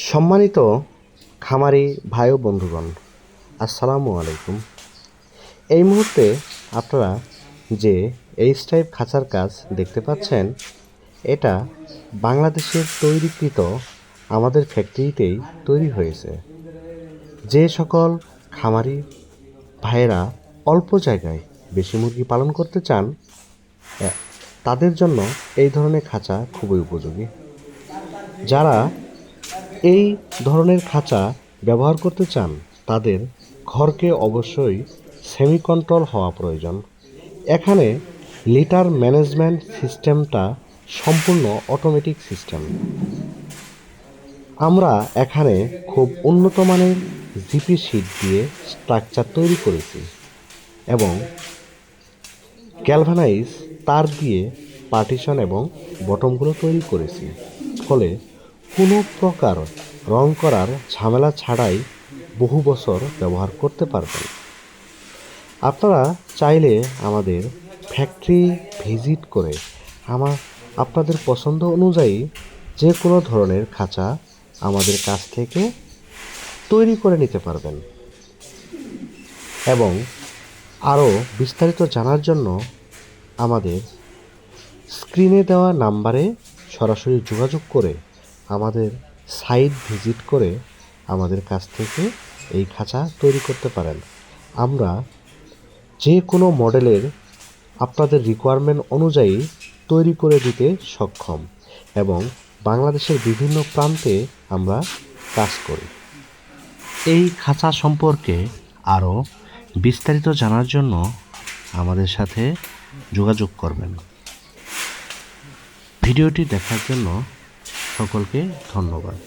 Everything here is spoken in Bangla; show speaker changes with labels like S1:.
S1: সম্মানিত খামারি ভাই ও বন্ধুগণ, আসসালামু আলাইকুম। এই মুহূর্তে আপনারা যে এইচ টাইপ খাঁচার কাজ দেখতে পাচ্ছেন, এটা বাংলাদেশের তৈরিকৃত আমাদের ফ্যাক্টরিতেই তৈরি হয়েছে। যে সকল খামারি ভাইয়েরা অল্প জায়গায় বেশি মুরগি পালন করতে চান, তাদের জন্য এই ধরনের খাঁচা খুবই উপযোগী। যারা এই ধরনের খাঁচা ব্যবহার করতে চান, তাদের ঘরকে অবশ্যই সেমি কন্ট্রোল হওয়া প্রয়োজন। এখানে লিটার ম্যানেজমেন্ট সিস্টেমটা সম্পূর্ণ অটোমেটিক সিস্টেম। আমরা এখানে খুব উন্নত মানের জিপি শীট দিয়ে স্ট্রাকচার তৈরি করেছি এবং গ্যালভানাইজ তার দিয়ে পার্টিশন এবং বটমগুলো তৈরি করেছি, ফলে কোনো প্রকার রং করার ঝামেলা ছাড়াই বহু বছর ব্যবহার করতে পারবেন। আপনারা চাইলে আমাদের ফ্যাক্টরি ভিজিট করে আপনাদের পছন্দ অনুযায়ী যে কোনো ধরনের খাঁচা আমাদের কাছ থেকে তৈরি করে নিতে পারবেন এবং আরও বিস্তারিত জানার জন্য আমাদের স্ক্রিনে দেওয়া নাম্বারে সরাসরি যোগাযোগ করে আমাদের সাইট ভিজিট করে আমাদের কাছ থেকে এই খাঁচা তৈরি করতে পারেন। আমরা যে কোনো মডেলের আপনাদের রিকোয়ারমেন্ট অনুযায়ী তৈরি করে দিতে সক্ষম এবং বাংলাদেশের বিভিন্ন প্রান্তে আমরা কাজ করি। এই খাঁচা সম্পর্কে আরও বিস্তারিত জানার জন্য আমাদের সাথে যোগাযোগ করবেন। ভিডিওটি দেখার জন্য সকলকে ধন্যবাদ।